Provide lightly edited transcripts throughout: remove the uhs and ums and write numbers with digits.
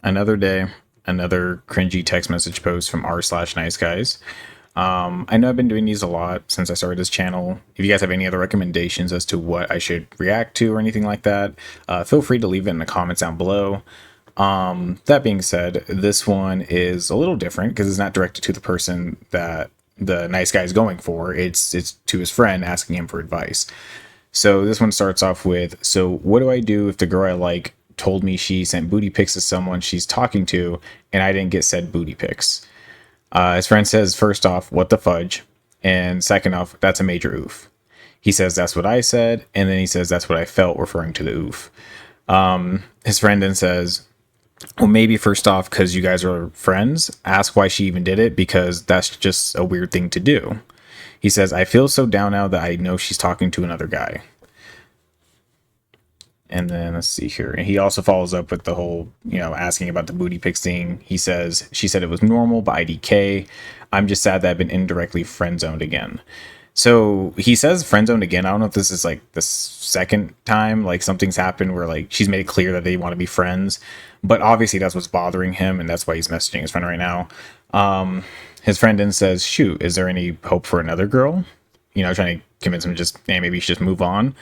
Another day, another cringy text message post from r/nice guys. I know I've been doing these a lot since I started this channel. If you guys have any other recommendations as to what I should react to or anything like that, feel free to leave it in the comments down below. That being said, this one is a little different because it's not directed to the person that the nice guy is going for. It's to his friend asking him for advice. So this one starts off with, so what do I do if the girl I like told me she sent booty pics to someone she's talking to and I didn't get said booty pics? His friend says, first off, what the fudge? And second off, that's a major oof. He says, that's what I said. And then he says, that's what I felt, referring to the oof. His friend then says, well, maybe first off, because you guys are friends, ask why she even did it, because that's just a weird thing to do. He says, I feel so down now that I know she's talking to another guy. And then let's see here. And he also follows up with the whole, asking about the booty pics thing. He says, she said it was normal, but IDK. I'm just sad that I've been indirectly friend zoned again. So he says friend zoned again. I don't know if this is like the second time, like something's happened where like she's made it clear that they want to be friends, but obviously that's what's bothering him. And that's why he's messaging his friend right now. His friend then says, shoot, is there any hope for another girl? Trying to convince him to just, hey, maybe you should just move on.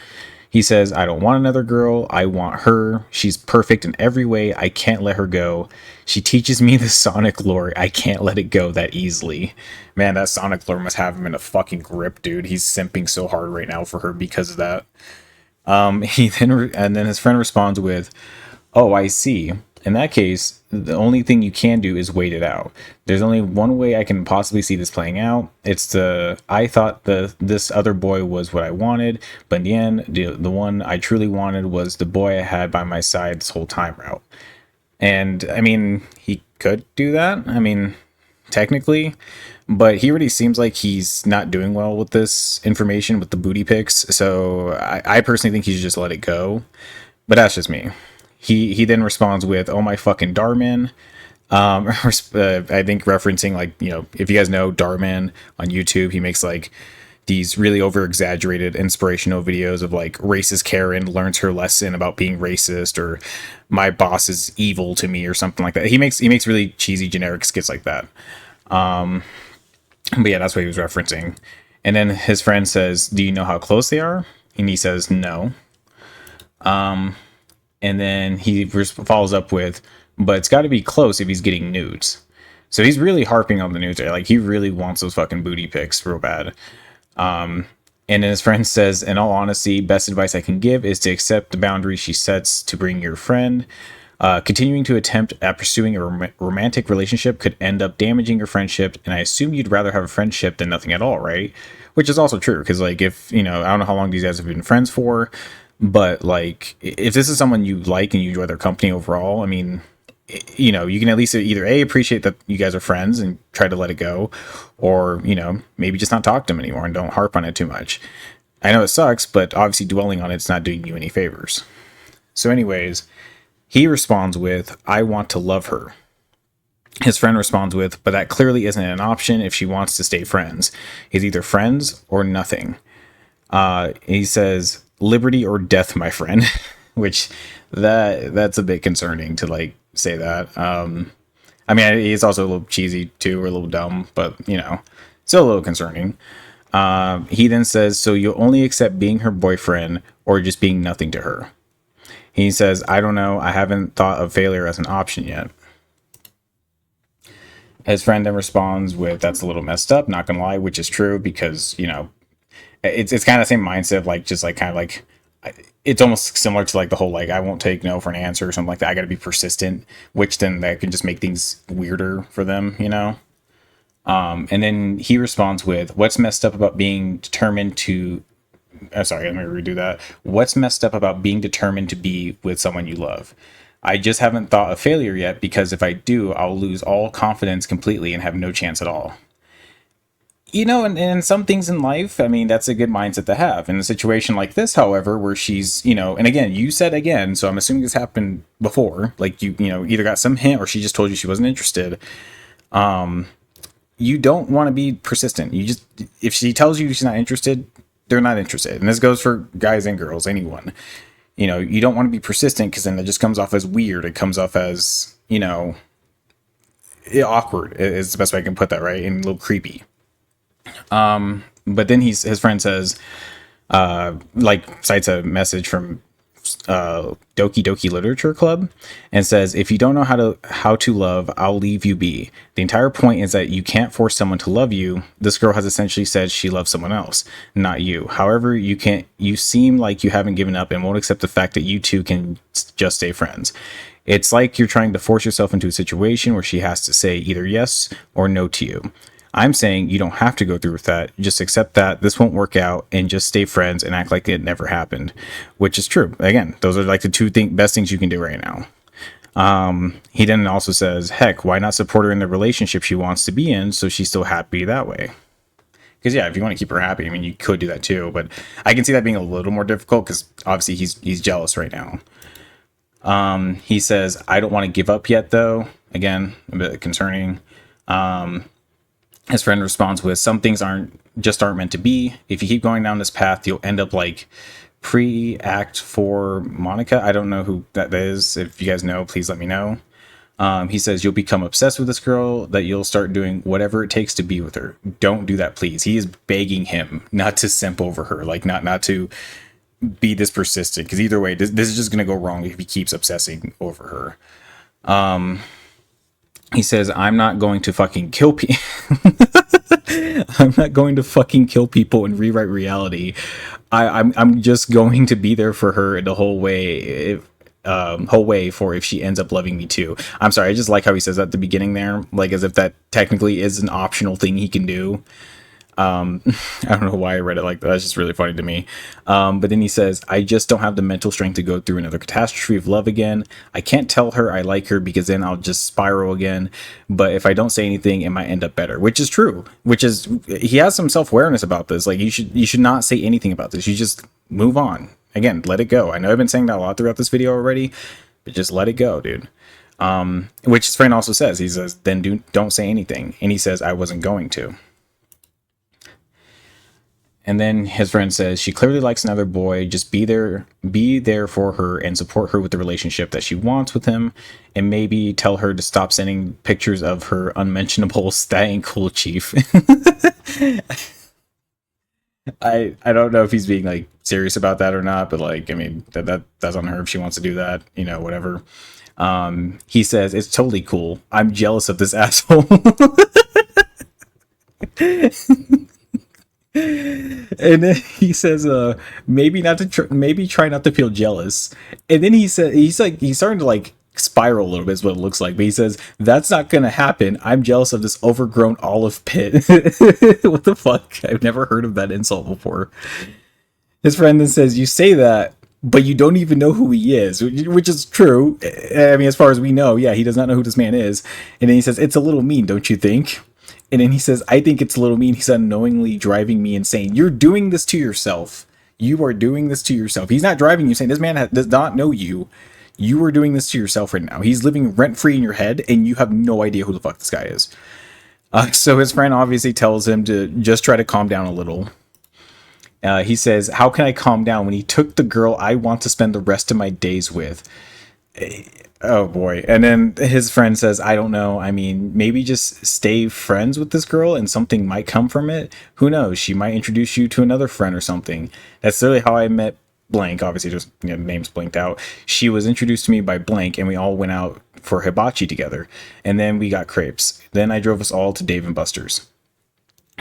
He says, I don't want another girl. I want her. She's perfect in every way. I can't let her go. She teaches me the Sonic lore. I can't let it go that easily. Man, that Sonic lore must have him in a fucking grip, dude. He's simping so hard right now for her because of that. And then his friend responds with, oh, I see. In that case, the only thing you can do is wait it out. There's only one way I can possibly see this playing out. It's I thought this other boy was what I wanted, but in the end, the one I truly wanted was the boy I had by my side this whole time route. And I mean, he could do that. I mean, technically, but he already seems like he's not doing well with this information with the booty pics. So I personally think he should just let it go. But that's just me. He then responds with, oh my fucking Darman. I think referencing like, if you guys know Darman on YouTube, he makes like these really over exaggerated inspirational videos of like racist Karen learns her lesson about being racist, or my boss is evil to me, or something like that. He makes really cheesy generic skits like that. But yeah, that's what he was referencing. And then his friend says, do you know how close they are? And he says, no. And then he follows up with, but it's got to be close if he's getting nudes. So he's really harping on the nudes. Like, he really wants those fucking booty pics real bad. And then his friend says, in all honesty, best advice I can give is to accept the boundaries she sets to bring your friend. Continuing to attempt at pursuing a romantic relationship could end up damaging your friendship. And I assume you'd rather have a friendship than nothing at all, right? Which is also true. Because, like, if, I don't know how long these guys have been friends for. But like, if this is someone you like and you enjoy their company overall, I mean, you can at least either appreciate that you guys are friends and try to let it go, or, maybe just not talk to them anymore and don't harp on it too much. I know it sucks, but obviously dwelling on it's not doing you any favors. So anyways, he responds with, I want to love her. His friend responds with, but that clearly isn't an option if she wants to stay friends. It's either friends or nothing. He says, liberty or death, my friend. Which that's a bit concerning to like say that. I mean, he's also a little cheesy too, or a little dumb, but still a little concerning. He then says, so you'll only accept being her boyfriend or just being nothing to her? He says, I don't know, I haven't thought of failure as an option yet. His friend then responds with, that's a little messed up, not gonna lie, which is true, because it's kind of the same mindset of like, just like kind of like, it's almost similar to like the whole like, I won't take no for an answer or something like that. I got to be persistent, which then that can just make things weirder for them, And then he responds with, what's messed up about being determined to, sorry, let me redo that. What's messed up about being determined to be with someone you love? I just haven't thought of failure yet, because if I do, I'll lose all confidence completely and have no chance at all. And some things in life, I mean, that's a good mindset to have. In a situation like this, however, where she's, and again, you said again, so I'm assuming this happened before, like you either got some hint or she just told you she wasn't interested. You don't want to be persistent. If she tells you she's not interested, they're not interested. And this goes for guys and girls, anyone. You don't want to be persistent, because then it just comes off as weird. It comes off as, you know, awkward is the best way I can put that, right? And a little creepy. But then his friend says, like cites a message from Doki Doki Literature Club and says, if you don't know how to love, I'll leave you be. The entire point is that you can't force someone to love you. This girl has essentially said she loves someone else, not you. However, you seem like you haven't given up and won't accept the fact that you two can just stay friends. It's like you're trying to force yourself into a situation where she has to say either yes or no to you. I'm saying you don't have to go through with that. Just accept that this won't work out and just stay friends and act like it never happened, which is true. Again, those are like the best things you can do right now. He then also says, heck, why not support her in the relationship she wants to be in so she's still happy that way? Because yeah, if you want to keep her happy, I mean, you could do that too. But I can see that being a little more difficult because obviously he's jealous right now. He says, I don't want to give up yet, though. Again, a bit concerning. His friend responds with, some things aren't meant to be. If you keep going down this path, you'll end up like pre-act for Monica. I don't know who that is. If you guys know, please let me know. He says, you'll become obsessed with this girl, that you'll start doing whatever it takes to be with her. Don't do that, please. He is begging him not to simp over her, like not to be this persistent, because either way, this is just going to go wrong if he keeps obsessing over her. He says, I'm not going to fucking kill people. I'm not going to fucking kill people and rewrite reality. I'm just going to be there for her the whole way. Whole way for if she ends up loving me too. I'm sorry, I just like how he says that at the beginning there, like as if that technically is an optional thing he can do. I don't know why I read it like that. That's just really funny to me. But then he says, I just don't have the mental strength to go through another catastrophe of love again. I can't tell her I like her because then I'll just spiral again. But if I don't say anything, it might end up better, which is true, he has some self-awareness about this. Like you should not say anything about this. You just move on. Again, let it go. I know I've been saying that a lot throughout this video already, but just let it go, dude. Which his friend also says, he says, then don't say anything. And he says, I wasn't going to. And then his friend says, she clearly likes another boy. Just be there for her and support her with the relationship that she wants with him. And maybe tell her to stop sending pictures of her unmentionable that ain't cool, chief. I don't know if he's being like serious about that or not, but like, I mean, that's on her if she wants to do that, whatever. He says, it's totally cool. I'm jealous of this asshole. And then he says, maybe try not to feel jealous. And then he said, he's starting to like spiral a little bit is what it looks like. But he says, that's not gonna happen. I'm jealous of this overgrown olive pit. What the fuck? I've never heard of that insult before. His friend then says, you say that, but you don't even know who he is, which is true. I mean, as far as we know, yeah, he does not know who this man is. And then he says, it's a little mean, don't you think? And then he says, I think it's a little mean. He's unknowingly driving me insane. You're doing this to yourself. You are doing this to yourself. He's not driving you insane. This man does not know you. You are doing this to yourself right now. He's living rent-free in your head, and you have no idea who the fuck this guy is. So his friend obviously tells him to just try to calm down a little. He says, how can I calm down when he took the girl I want to spend the rest of my days with? Oh boy. And then his friend says, I don't know. I mean, maybe just stay friends with this girl and something might come from it. Who knows? She might introduce you to another friend or something. That's literally how I met blank. Obviously, just names blinked out. She was introduced to me by blank and we all went out for hibachi together. And then we got crepes. Then I drove us all to Dave and Buster's.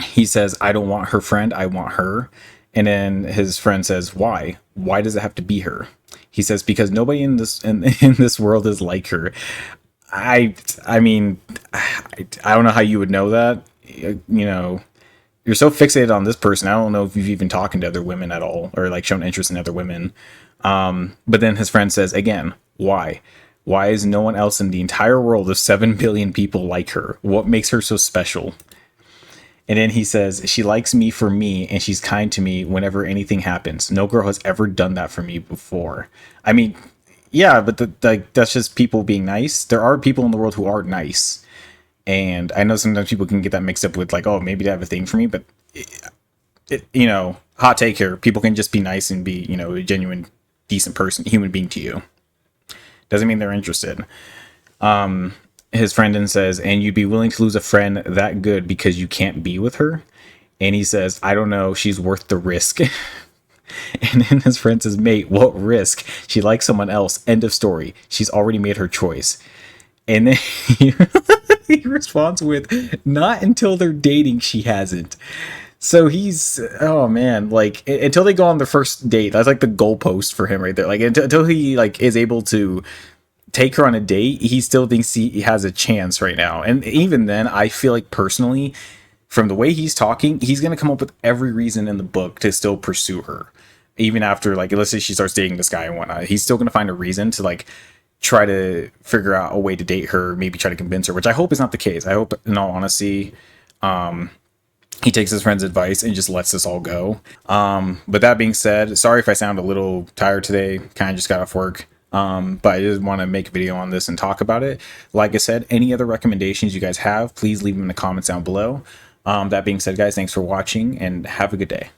He says, I don't want her friend. I want her. And then his friend says, why? Why does it have to be her? He says, because nobody in this world is like her. I mean, I don't know how you would know that. You're so fixated on this person. I don't know if you've even talked to other women at all or like shown interest in other women. But then his friend says, again, why? Why is no one else in the entire world of 7 billion people like her? What makes her so special? And then he says, she likes me for me, and she's kind to me whenever anything happens. No girl has ever done that for me before. I mean, yeah, but that's just people being nice. There are people in the world who are nice. And I know sometimes people can get that mixed up with like, oh, maybe they have a thing for me. But, hot take here. People can just be nice and be, a genuine, decent person, human being to you. Doesn't mean they're interested. His friend then says, and you'd be willing to lose a friend that good because you can't be with her? And he says, I don't know, she's worth the risk. And then his friend says, mate, what risk? She likes someone else. End of story. She's already made her choice. And then he responds with, not until they're dating, she hasn't. So he's, oh man, like until they go on their first date, that's like the goalpost for him right there. Like until he like is able to take her on a date, he still thinks he has a chance right now. And even then, I feel like personally, from the way he's talking, he's gonna come up with every reason in the book to still pursue her. Even after, like, let's say she starts dating this guy and whatnot, he's still gonna find a reason to like try to figure out a way to date her, maybe try to convince her, which I hope is not the case. I hope, in all honesty, he takes his friend's advice and just lets this all go. But that being said, sorry if I sound a little tired today. Kind of just got off work. But I just want to make a video on this and talk about it. Like I said, any other recommendations you guys have, please leave them in the comments down below. That being said, guys, thanks for watching and have a good day.